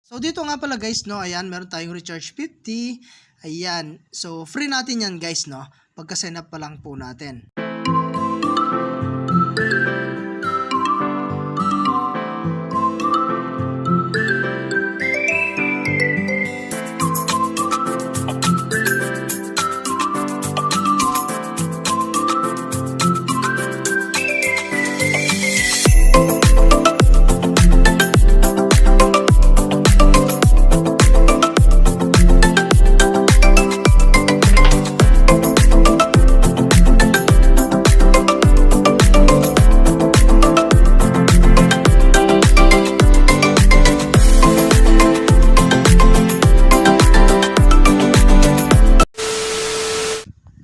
So dito nga pala guys, no, ayan, meron tayong recharge 50. Ayan, so free natin yan guys, no, pagka-sign up pa lang po natin.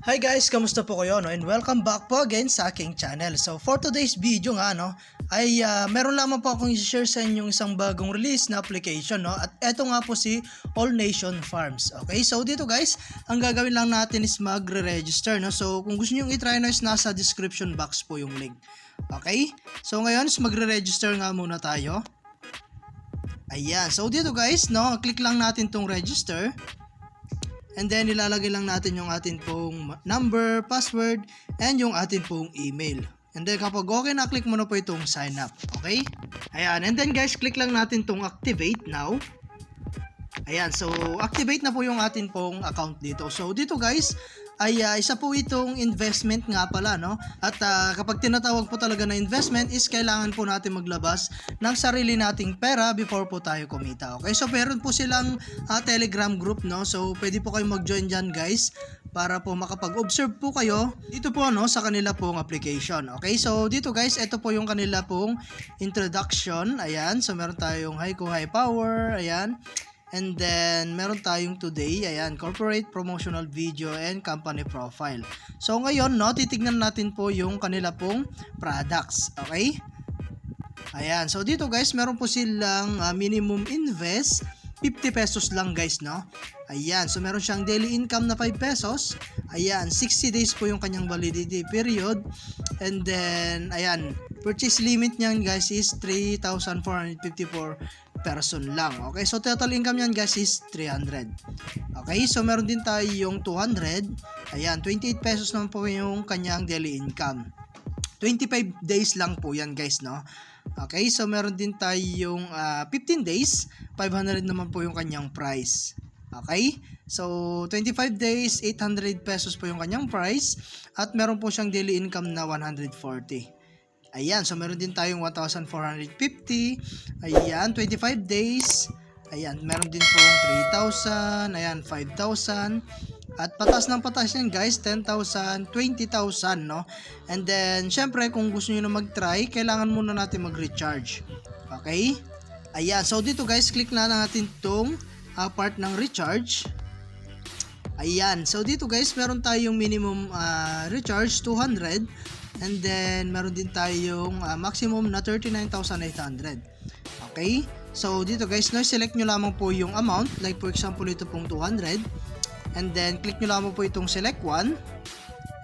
Hi guys, kamusta po kayo, no? And welcome back po again sa aking channel. So for today's video nga, no, ay meron lamang po akong i-share sa inyong isang bagong release na application, no? At eto nga po si All Nation Farms. Okay, so dito guys, ang gagawin lang natin is magre-register, no? So kung gusto niyo i-try, no, is nasa description box po yung link. Okay, so ngayon is magre-register nga muna tayo. Ayan, so dito guys, no, click lang natin tong register. And then ilalagay lang natin yung atin pong number, password, and yung atin pong email. And then kapag okay na, click mo na po itong sign up. Okay? Ayan. And then guys, click lang natin itong activate now. Ayan. So, activate na po yung atin pong account dito. So, dito guys, ay isa po itong investment nga pala, no? At kapag tinatawag po talaga na investment is kailangan po natin maglabas ng sarili nating pera before po tayo kumita. Okay? So meron po silang Telegram group, no? So pwede po kayong mag-join diyan, guys, para po makapag-observe po kayo dito po, no, sa kanila pong application. Okay? So dito guys, ito po yung kanila pong introduction. Ayan. So meron tayong high power, ayan. And then, meron tayong today, ayan, corporate promotional video and company profile. So, ngayon, no, titignan natin po yung kanila pong products. Okay? Ayan. So, dito guys, meron po silang minimum invest, 50 pesos lang guys, no? Ayan. So, meron siyang daily income na 5 pesos. Ayan. 60 days po yung kanyang validity period. And then, ayan, purchase limit niyan guys is 3,454 person lang. Okay, so total income yan guys is 300. Okay, so meron din tayo yung 200. Ayan, 28 pesos naman po yung kanyang daily income. 25 days lang po yan guys, no? Okay, so meron din tayo yung 15 days. 500 naman po yung kanyang price. Okay, so 25 days, 800 pesos po yung kanyang price. At meron po siyang daily income na 140. Ayan, so meron din tayong 1,450. Ayan, 25 days. Ayan, meron din pong 3,000. Ayan, 5,000. At patas ng patas yan guys, 10,000, 20,000, no? And then, syempre, kung gusto nyo na mag-try, kailangan muna natin mag-recharge. Okay? Ayan, so dito guys, click na natin itong part ng recharge. Ayan, so dito guys, meron tayong minimum recharge, 200. And then, meron din tayong maximum na 39,800. Okay? So, dito guys, no, select nyo lamang po yung amount. Like, for example, ito pong 200. And then, click nyo lamang po itong select one.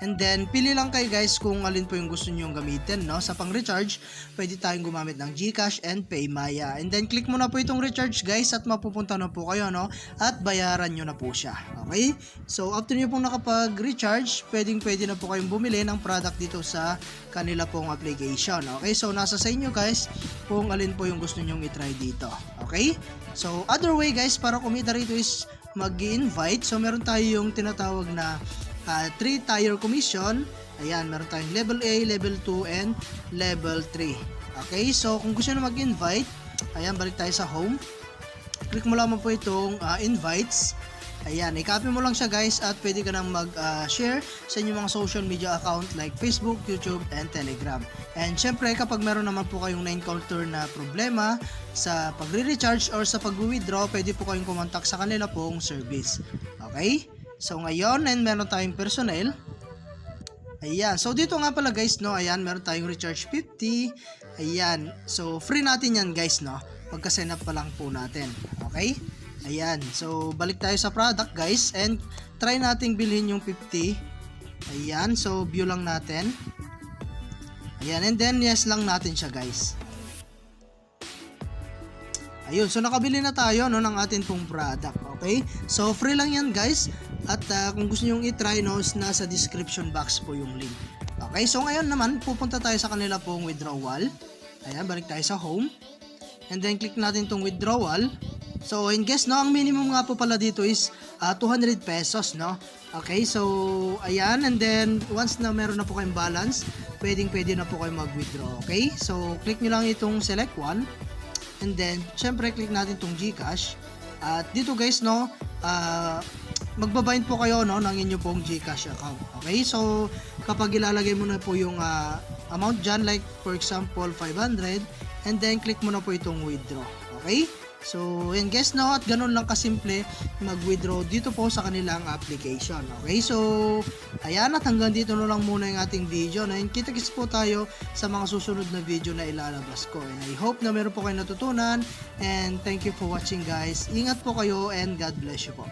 And then, pili lang kayo guys kung alin po yung gusto nyo gamitin, no? Sa pang-recharge, pwede tayong gumamit ng GCash and PayMaya. And then, click mo na po itong recharge guys at mapupunta na po kayo, no? At bayaran nyo na po siya. Okay? So, after nyo pong nakapag-recharge, pwede na po kayong bumili ng product dito sa kanila pong application. Okay? So, nasa sa inyo guys kung alin po yung gusto nyong itry dito. Okay? So, other way guys, para kumita rito is mag-invite. So, meron tayong tinatawag na 3-tier commission. Ayan, meron tayong level A, level 2, and level 3. Okay, so kung gusto nyo mag-invite, ayan, balik tayo sa home. Click mo lamang po itong invites. Ayan, i-copy mo lang siya guys at pwede ka nang mag-share sa inyong mga social media account like Facebook, YouTube, and Telegram. And syempre, kapag meron naman po kayong na-encounter na problema sa pagre-recharge or sa pag-withdraw, pwede po kayong kumontak sa kanila pong service. Okay? So ngayon, and meron tayong personnel. Ayan, so dito nga pala guys, no, ayan, meron tayong recharge 50. Ayan, so free natin yan guys, no, pagka-sign up pa lang po natin. Okay? Ayan, so balik tayo sa product guys, and try nating bilhin yung 50. Ayan, so view lang natin. Ayan, and then yes lang natin siya guys. Ayun, so nakabili na tayo no ng atin pong product, okay? So free lang yan guys. At kung gusto niyo i-try no, nasa description box po yung link. Okay, so ngayon naman pupunta tayo sa kanila pong withdrawal. Ayan, balik tayo sa home. And then click natin tong withdrawal. So in case no, ang minimum nga po pala dito is 200 pesos no. Okay, so ayan, and then once na meron na po kayong balance, pwede na po kayo mag-withdraw. Okay, so click nyo lang itong select one. And then, syempre, click natin itong GCash. At dito guys, no, magbabind po kayo, no, ng inyo pong GCash account. Okay, so, kapag ilalagay mo na po yung amount dyan, like, for example, 500, and then, click mo na po itong withdraw. Okay? So, and guys, no, at ganun lang kasimple mag-withdraw dito po sa kanilang application. Okay, so, ayan, at hanggang dito na lang muna yung ating video. And kita-kits po tayo sa mga susunod na video na ilalabas ko. And I hope na meron po kayo natutunan. And thank you for watching guys. Ingat po kayo and God bless you po.